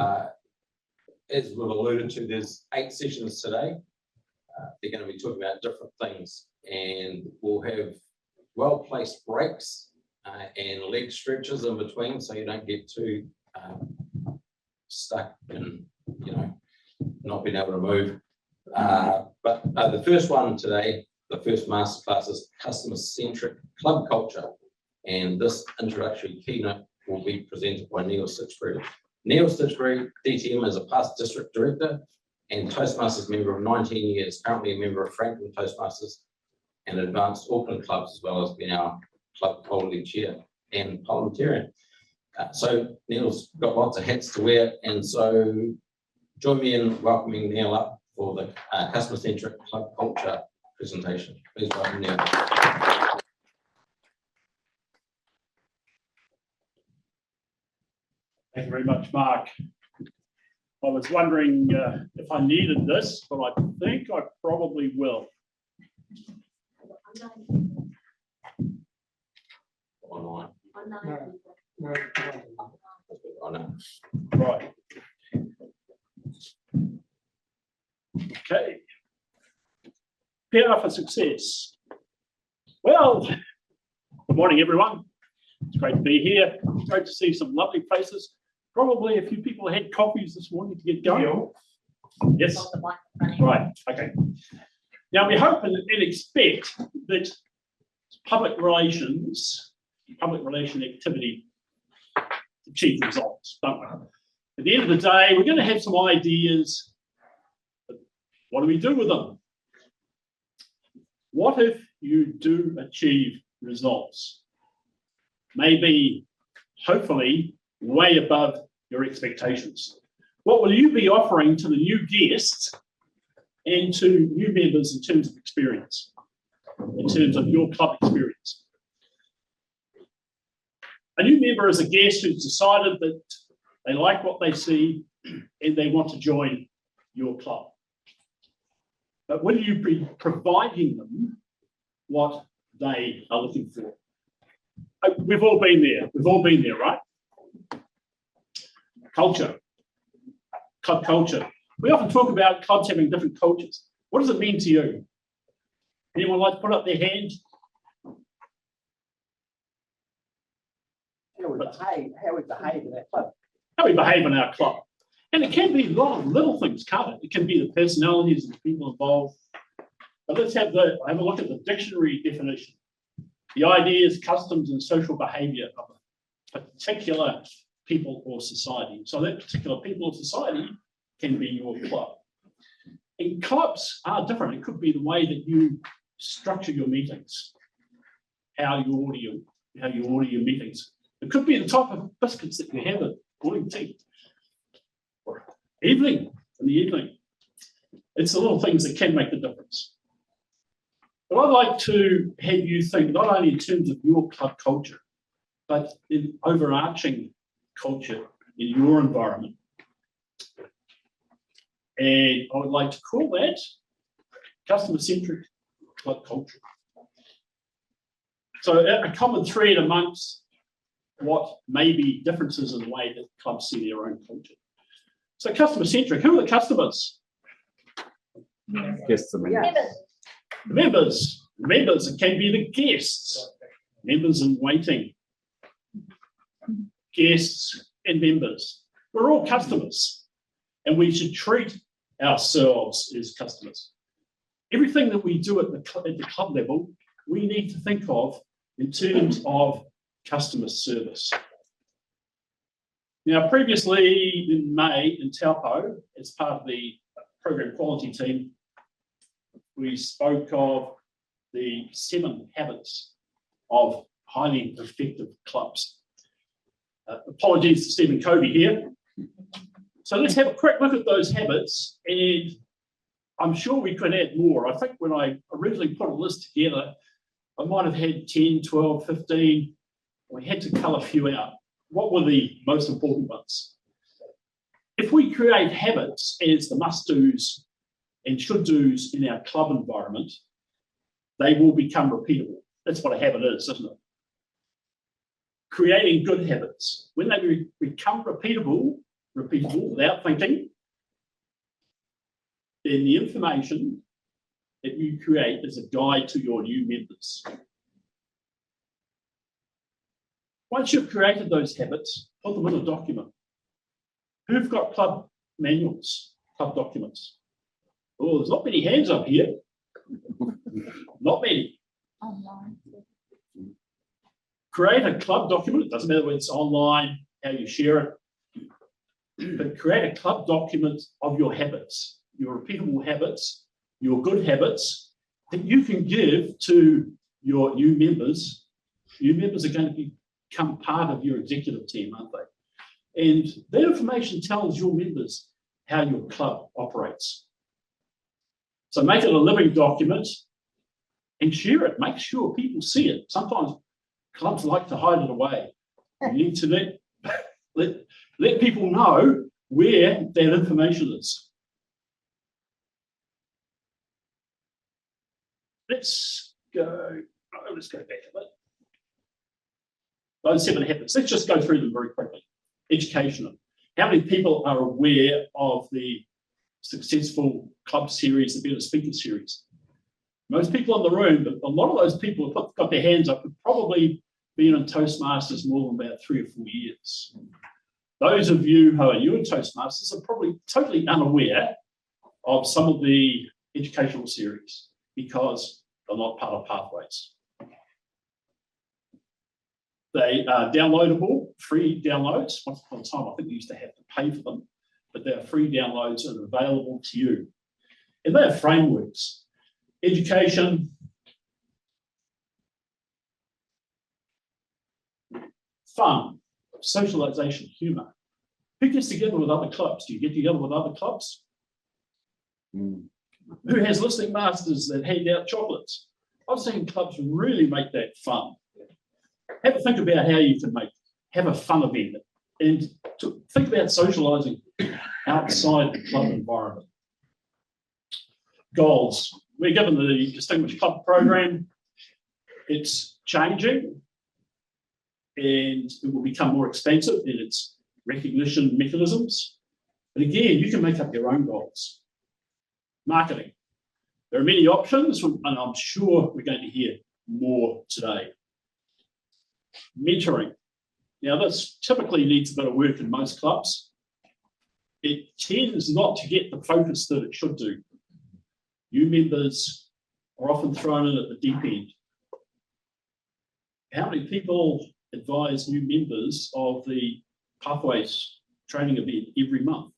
As we've alluded to, there's 8 sessions today. They're going to be talking about different things, and we'll have well-placed breaks and leg stretches in between, so you don't get too stuck and, you know, not being able to move. But the first one today, the first masterclass, is customer-centric club culture, and this introductory keynote will be presented by Neil Stichbury. Neil Stichbury, DTM, is a past district director and Toastmasters member of 19 years, currently a member of Franklin Toastmasters and Advanced Auckland clubs, as well as being our club quality chair and parliamentarian. So Neil's got lots of hats to wear, and so join me in welcoming Neil up for the customer-centric club culture presentation. Please welcome Neil. Thank you very much, Mark. I was wondering if I needed this, but I think I probably will. Online. No. Oh, no. Right. Okay. PR for success. Well, good morning, everyone. It's great to be here. It's great to see some lovely faces. Probably a few people had coffees this morning to get going. Yes. Right. Okay. Now we hope and expect that public relation activity achieve results, don't we? At the end of the day, we're going to have some ideas. But what do we do with them? What if you do achieve results? Maybe, hopefully, way above your expectations. What will you be offering to the new guests and to new members in terms of experience, in terms of your club experience? A new member is a guest who's decided that they like what they see and they want to join your club. But will you be providing them what they are looking for? We've all been there. We've all been there, right? Culture. Club culture. We often talk about clubs having different cultures. What does it mean to you? Anyone like to put up their hand? How we behave in our club. How we behave in our club. And it can be a lot of little things, can't it? It can be the personalities of the people involved. But let's have a look at the dictionary definition. The ideas, customs, and social behaviour of a particular people or society. So that particular people or society can be your club. And clubs are different. It could be the way that you structure your meetings, how you order your meetings. It could be the type of biscuits that you have at morning tea or in the evening. It's the little things that can make the difference. But I'd like to have you think not only in terms of your club culture, but in overarching culture in your environment. And I would like to call that customer-centric club culture. So a common thread amongst what may be differences in the way that clubs see their own culture. So customer-centric, who are the customers? Guests and members. The members. The members, it can be the guests. Members in waiting. Guests and members. We're all customers, and we should treat ourselves as customers. Everything that we do at the club level, we need to think of in terms of customer service. Now, previously in May in Taupo, as part of the program quality team, we spoke of the 7 habits of highly effective clubs. Apologies to Stephen Covey here. So let's have a quick look at those habits, and I'm sure we could add more. I think when I originally put a list together, I might have had 10, 12, 15. We had to cull a few out. What were the most important ones? If we create habits as the must-dos and should-dos in our club environment, they will become repeatable. That's what a habit is, isn't it? Creating good habits. When they become repeatable, repeatable without thinking, then the information that you create is a guide to your new members. Once you've created those habits, put them in a document. Who've got club manuals, club documents? Oh, there's not many hands up here. Not many. Online. Create a club document. It doesn't matter whether it's online, how you share it, but create a club document of your habits, your repeatable habits, your good habits that you can give to your new members. New members are going to become part of your executive team, aren't they? And that information tells your members how your club operates. So make it a living document and share it. Make sure people see it. Sometimes clubs like to hide it away. You need to let people know where that information is. Let's go back a bit. Those 7 habits. Let's just go through them very quickly. Educational. How many people are aware of the successful club series, the Better Speaker series? Most people in the room, but a lot of those people who got their hands up have probably been in Toastmasters more than about 3 or 4 years. Those of you who are new in Toastmasters are probably totally unaware of some of the educational series because they're not part of Pathways. They are downloadable, free downloads. Once upon a time, I think we used to have to pay for them, but they are free downloads and available to you. And they are frameworks. Education, fun, socialization, humor. Who gets together with other clubs? Do you get together with other clubs? Who has listening masters that hand out chocolates? I've seen clubs really make that fun. Have a think about how you can have a fun event and think about socializing outside the club environment. Goals. We're given the Distinguished Club program. It's changing and it will become more expensive in its recognition mechanisms. But again, you can make up your own goals. Marketing. There are many options, and I'm sure we're going to hear more today. Mentoring. Now, this typically needs a bit of work in most clubs. It tends not to get the focus that it should do. New members are often thrown in at the deep end. How many people advise new members of the Pathways training event every month?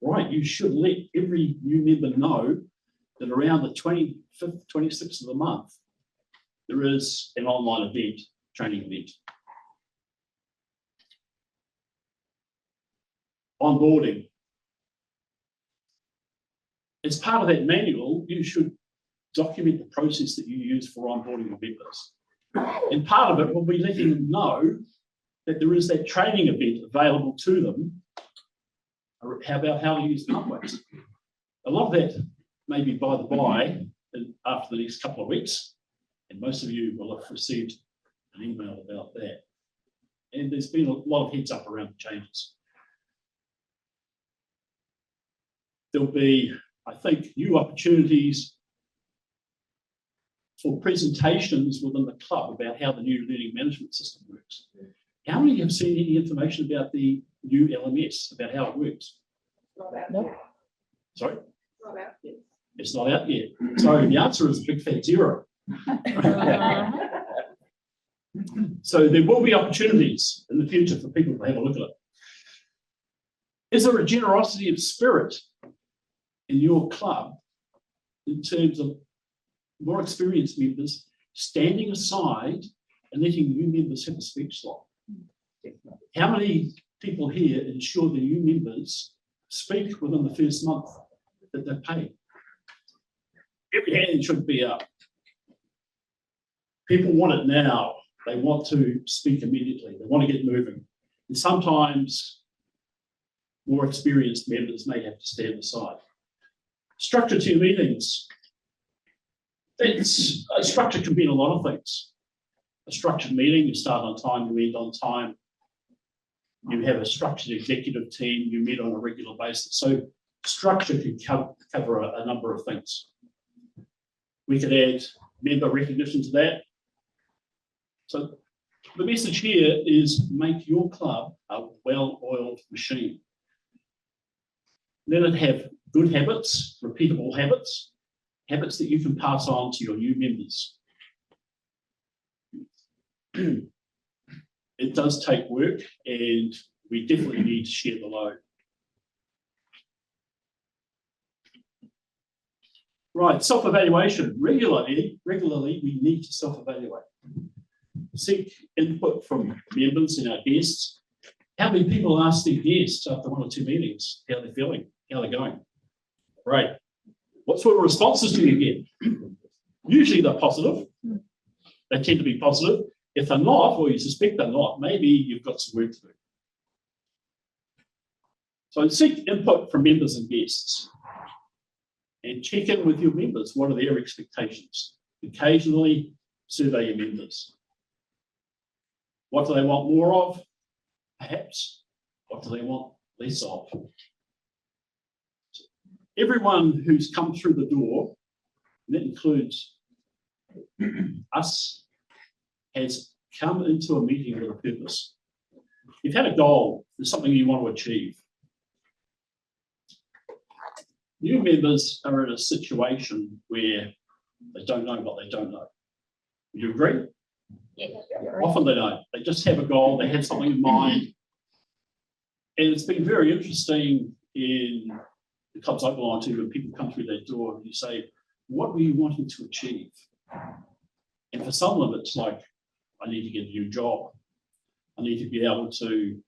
Right, you should let every new member know that around the 25th, 26th of the month, there is an online event, training event. Onboarding. As part of that manual, you should document the process that you use for onboarding your members. And part of it will be letting them know that there is that training event available to them. How about how to use Pathways? A lot of that may be by the by after the next couple of weeks, and most of you will have received an email about that. And there's been a lot of heads up around the changes. There'll be, I think, new opportunities for presentations within the club about how the new learning management system works. How many have seen any information about the new LMS, about how it works? Not out Nope. yet. Sorry? Not out yet. It's not out yet. So the answer is a big fat 0. So there will be opportunities in the future for people to have a look at it. Is there a generosity of spirit in your club in terms of more experienced members standing aside and letting new members have a speech slot? How many people here ensure the new members speak within the first month that they're paid? Every hand should be up. People want it now. They want to speak immediately. They want to get moving. And sometimes more experienced members may have to stand aside. Structure to your meetings. A structure can be in a lot of things. A structured meeting, you start on time, you end on time. You have a structured executive team. You meet on a regular basis. So structure can cover a number of things. We could add member recognition to that. So the message here is make your club a well-oiled machine. Let it have good habits, repeatable habits, habits that you can pass on to your new members. It does take work, and we definitely need to share the load. Right, self-evaluation. Regularly, we need to self-evaluate. Seek input from members and our guests. How many people ask their guests after 1 or 2 meetings how they're feeling, how they're going? Right. What sort of responses do you get? Usually they're positive. They tend to be positive. If they're not, or you suspect they're not, maybe you've got some work to do. So seek input from members and guests. And check in with your members. What are their expectations? Occasionally survey your members. What do they want more of? Perhaps. What do they want less of? Everyone who's come through the door, and that includes us, has come into a meeting with a purpose. You've had a goal, there's something you want to achieve. New members are in a situation where they don't know what they don't know. Would you agree? Yeah. Often they don't. They just have a goal, they have something in mind. And it's been very interesting in the clubs I belong to when people come through their door and you say, what were you wanting to achieve? And for some of them, it's like, I need to get a new job. I need to be able to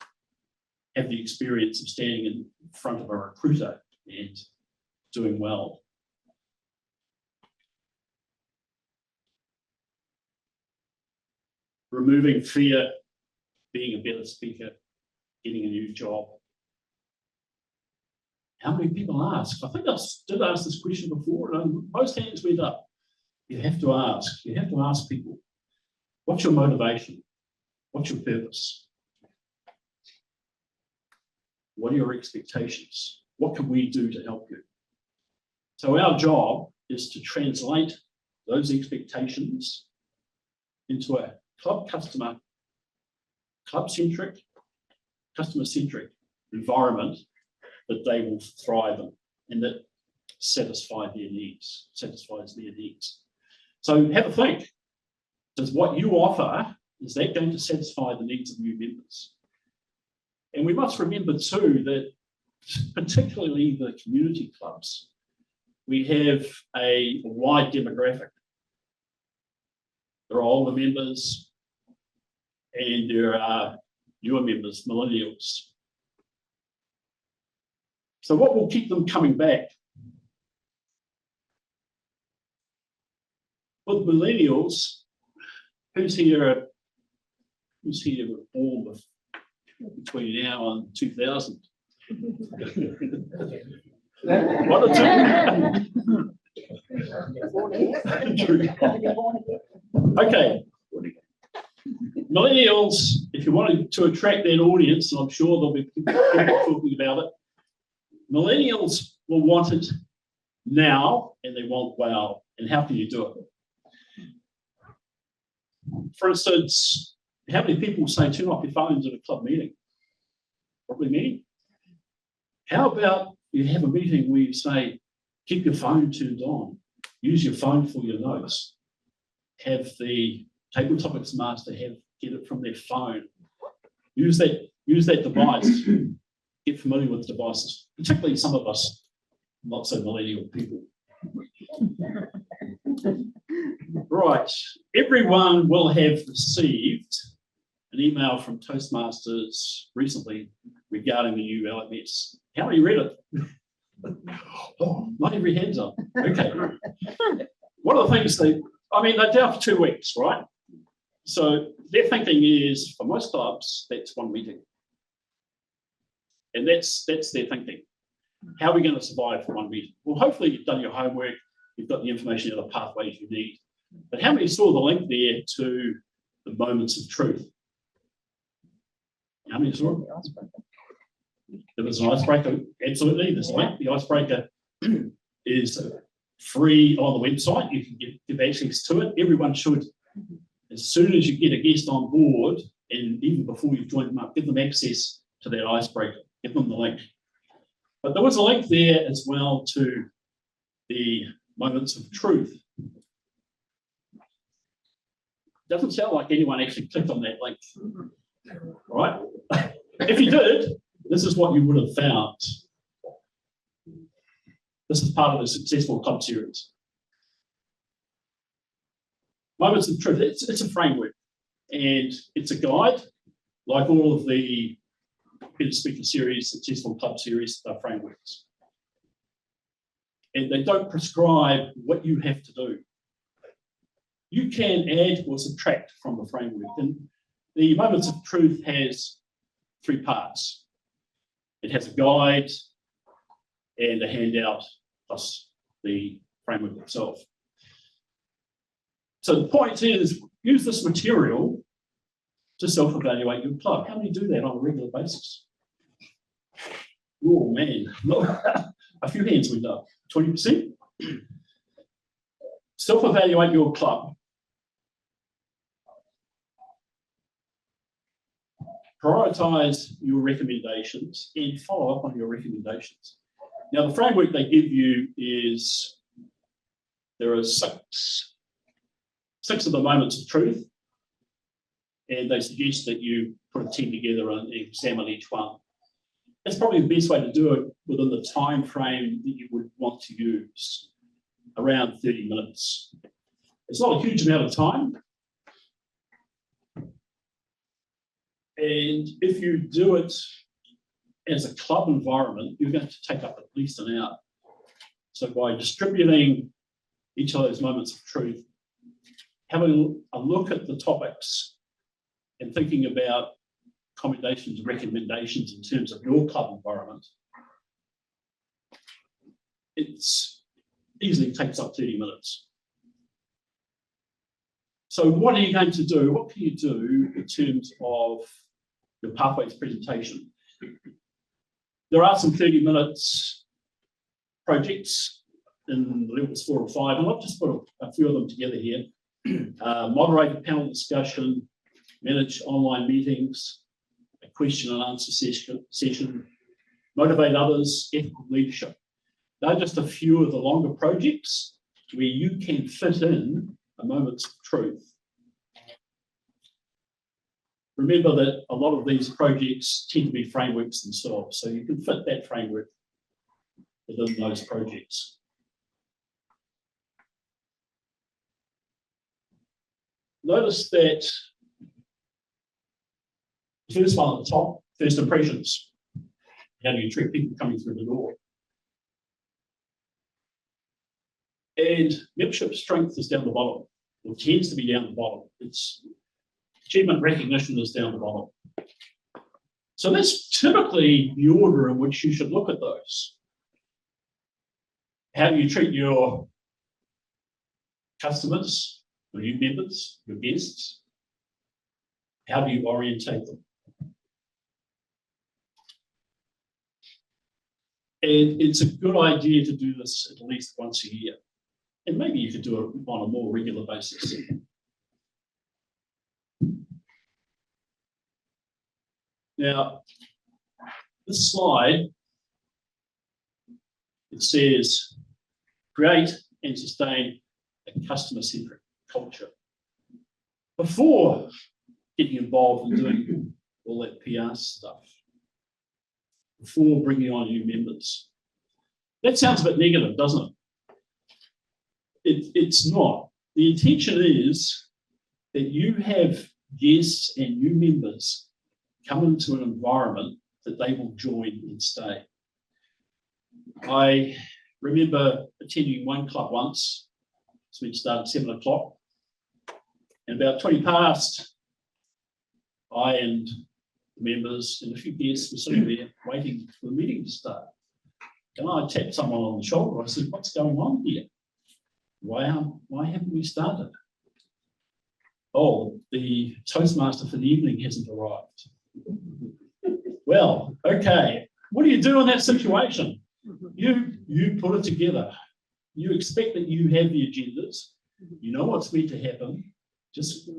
have the experience of standing in front of a recruiter and doing well. Removing fear, being a better speaker, getting a new job. How many people ask? I think I did ask this question before, and most hands went up. You have to ask. You have to ask people, what's your motivation? What's your purpose? What are your expectations? What can we do to help you? So our job is to translate those expectations into a club-centric, customer-centric environment that they will thrive in and that satisfies their needs. So have a think. Does what you offer, is that going to satisfy the needs of new members? And we must remember too that particularly the community clubs, we have a wide demographic. There are older members and there are newer members, millennials. So what will keep them coming back? With millennials, who's here born between now and 2000? One or two? Okay. Millennials, if you wanted to attract that audience, and I'm sure there'll be people talking about it, millennials will want it now and they want wow. And how can you do it? For instance, how many people say turn off your phones at a club meeting? Probably many. How about you have a meeting where you say, keep your phone turned on, use your phone for your notes, have the table topics master get it from their phone, use that device, get familiar with devices, particularly some of us not so millennial people. Right, everyone will have received an email from Toastmasters recently regarding the new LMS. How many read it? Oh, not every hand's up. Okay. One of the things they're down for 2 weeks, right? So their thinking is, for most clubs, that's one meeting. And that's their thinking. How are we going to survive for one meeting? Well, hopefully you've done your homework, you've got the information and the pathways you need. But how many saw the link there to the moments of truth? How many saw it? There was an icebreaker, absolutely. There's a link. The icebreaker is free on the website. You can give access to it. Everyone should, as soon as you get a guest on board, and even before you've joined them up, give them access to that icebreaker. Give them the link. But there was a link there as well to the moments of truth. Doesn't sound like anyone actually clicked on that link, right? If you did, this is what you would have found. This is part of the successful club series. Moments of truth, it's a framework and it's a guide, like all of the Peter Speaker series, successful club series, they're frameworks. And they don't prescribe what you have to do. You can add or subtract from the framework. And the Moments of Truth has 3 parts. It has a guide and a handout plus the framework itself. So the point is, use this material to self-evaluate your club. How many do that on a regular basis? Oh man, look, a few hands went up, 20%. Self-evaluate your club. Prioritize your recommendations and follow up on your recommendations. Now, the framework they give you is, there are six of the moments of truth, and they suggest that you put a team together and examine each one. That's probably the best way to do it within the time frame that you would want to use, around 30 minutes. It's not a huge amount of time. And if you do it as a club environment, you're going to take up at least an hour. So by distributing each of those moments of truth, having a look at the topics and thinking about accommodations and recommendations in terms of your club environment, it's easily takes up 30 minutes. So what are you going to do? What can you do in terms of your pathways presentation? There are some 30 minutes projects in levels 4 and 5, and I've just put a few of them together here. Moderated panel discussion, manage online meetings, a question and answer session, motivate others, ethical leadership. They're just a few of the longer projects where you can fit in a moments of truth. Remember that a lot of these projects tend to be frameworks themselves, so you can fit that framework within those projects. Notice that the first one at the top, first impressions. How do you treat people coming through the door? And membership strength is down the bottom, or tends to be down the bottom. It's achievement recognition is down the bottom. So that's typically the order in which you should look at those. How do you treat your customers, your new members, your guests? How do you orientate them? And it's a good idea to do this at least once a year. And maybe you could do it on a more regular basis. Now, this slide, it says, create and sustain a customer-centric culture. Before getting involved in doing all that PR stuff, before bringing on new members. That sounds a bit negative, doesn't it? It's not. The intention is that you have guests and new members come into an environment that they will join and stay. I remember attending one club once, so we started at 7 o'clock, and about 20 past, I and the members and a few guests were sitting there waiting for the meeting to start. And I tapped someone on the shoulder. I said, "What's going on here? Why haven't we started?" "Oh, the Toastmaster for the evening hasn't arrived." Well, okay. What do you do in that situation? You put it together. You expect that you have the agendas. You know what's meant to happen. Just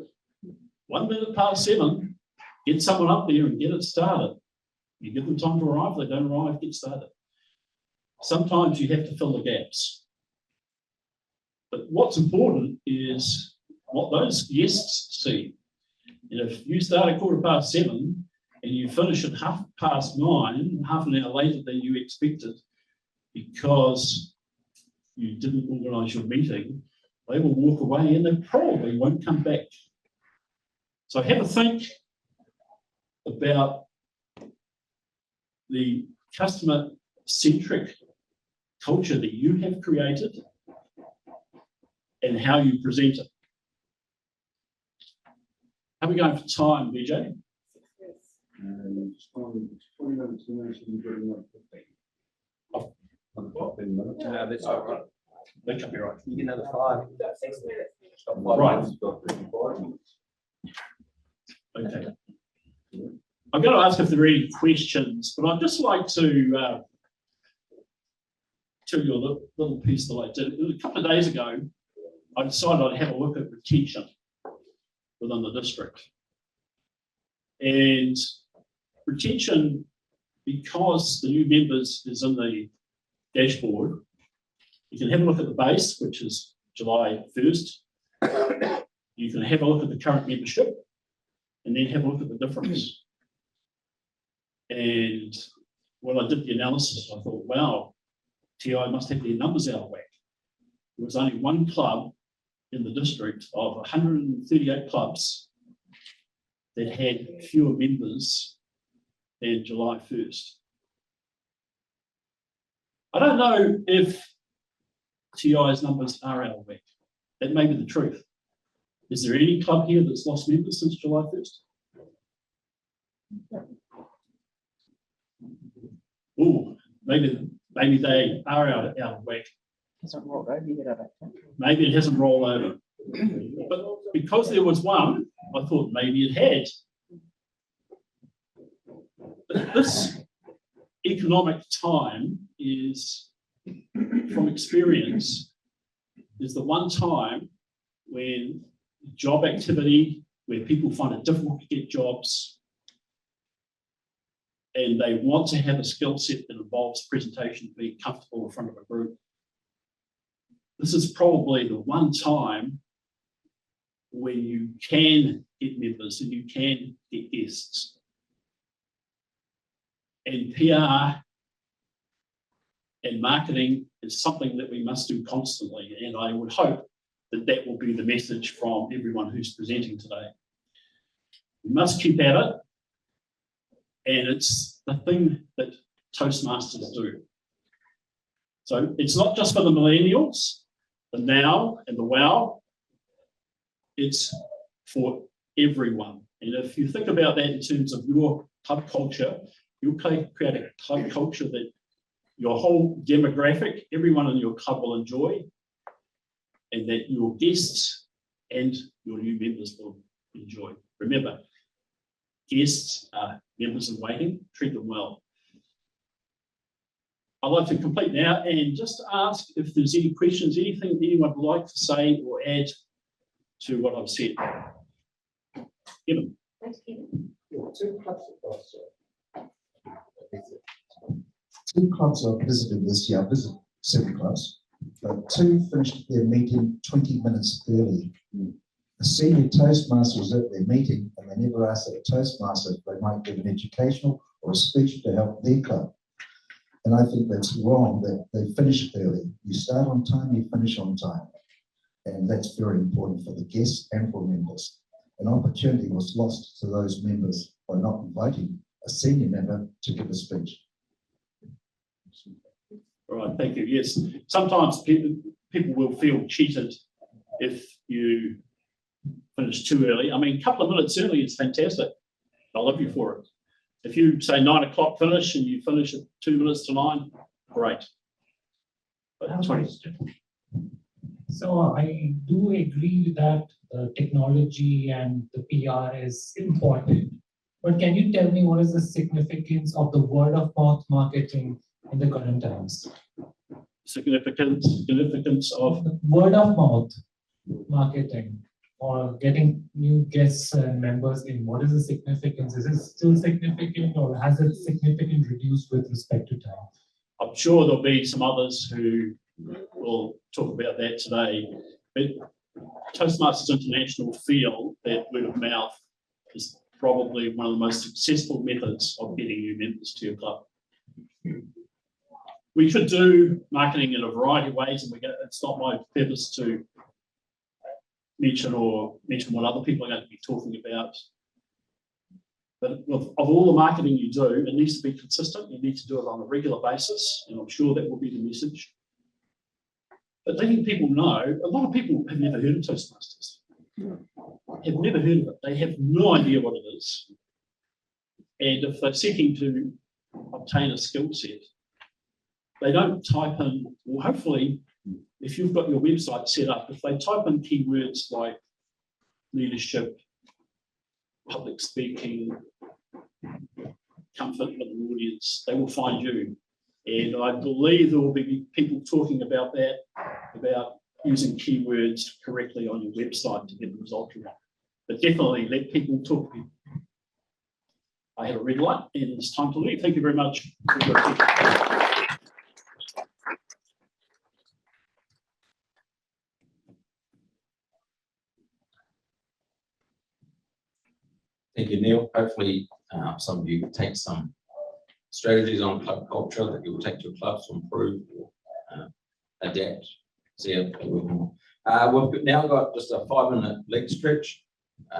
1 minute past 7, get someone up there and get it started. You give them time to arrive. If they don't arrive, get started. Sometimes you have to fill the gaps. But what's important is what those guests see. And if you start at 7:15 and you finish at 9:30, half an hour later than you expected, because you didn't organise your meeting, they will walk away and they probably won't come back. So have a think about the customer-centric culture that you have created and how you present it. How are we going for time, BJ? 20 minutes, and getting up 15. No, that's all right. That can be right. You get another 5. 6 minutes. Right. Okay. I'm going to ask if there are any questions, but I'd just like to tell you a little piece that I did. A couple of days ago, I decided I'd have a look at retention within the district. And retention, because the new members is in the dashboard, you can have a look at the base, which is July 1st. You can have a look at the current membership and then have a look at the difference. And when I did the analysis, I thought, wow, TI must have their numbers out of whack. There was only one club in the district of 138 clubs that had fewer members than July 1st. I don't know if TI's numbers are out of whack. That may be the truth. Is there any club here that's lost members since July 1st? Oh, maybe they are out of whack. Hasn't rolled over yet, I don't think. Maybe it hasn't rolled over. But because there was one, I thought maybe it had. But this economic time is, from experience, is the one time when job activity, where people find it difficult to get jobs, and they want to have a skill set that involves presentation, being comfortable in front of a group. This is probably the one time where you can get members and you can get guests. And PR and marketing is something that we must do constantly. And I would hope that that will be the message from everyone who's presenting today. We must keep at it. And it's the thing that Toastmasters do. So it's not just for the millennials, the now and the wow, it's for everyone. And if you think about that in terms of your club culture, you'll create a club culture that your whole demographic, everyone in your club will enjoy, and that your guests and your new members will enjoy. Remember, guests are members in waiting, treat them well. I'd like to complete now and just ask if there's any questions, anything that anyone would like to say or add to what I've said. Kevin. Thanks, Kevin. Two clubs I've visited this year. I've visited 7 clubs, but 2 finished their meeting 20 minutes early. A senior Toastmaster was at their meeting and they never asked a Toastmaster if they might give an educational or a speech to help their club. And I think that's wrong, that they finish early. You start on time, you finish on time. And that's very important for the guests and for members. An opportunity was lost to those members by not inviting a senior member to give a speech. All right, thank you. Yes, sometimes people will feel cheated if you finish too early. I mean, a couple of minutes early is fantastic. I love you for it. If you say 9 o'clock finish and you finish at 2 minutes to 9, great. But 20 is different. So I do agree that technology and the PR is important, But can you tell me what is the significance of the word of mouth marketing in the current times? Significance of, The word of mouth marketing or getting new guests and members in, what is the significance? Is it still significant or has it significantly reduced with respect to time? I'm sure there'll be some others who will talk about that today, but Toastmasters International feel that word of mouth is probably one of the most successful methods of getting new members to your club. We could do marketing in a variety of ways, and it's not my purpose to mention what other people are going to be talking about. But of all the marketing you do, it needs to be consistent. You need to do it on a regular basis, and I'm sure that will be the message. But letting people know, a lot of people have never heard of Toastmasters. Have never heard of it. They have no idea what it is. And if they're seeking to obtain a skill set, they don't type in, well, hopefully, if you've got your website set up, if they type in keywords like leadership, public speaking, comfort with an audience, they will find you. And I believe there will be people talking about that, about using keywords correctly on your website to get the result you want. But definitely let people talk to people. I have a red light and it's time to leave. Thank you very much. Thank you, Neil. Hopefully, some of you take some strategies on club culture that you will take to your clubs to improve or adapt. See how it will. We've now got just a 5-minute leg stretch.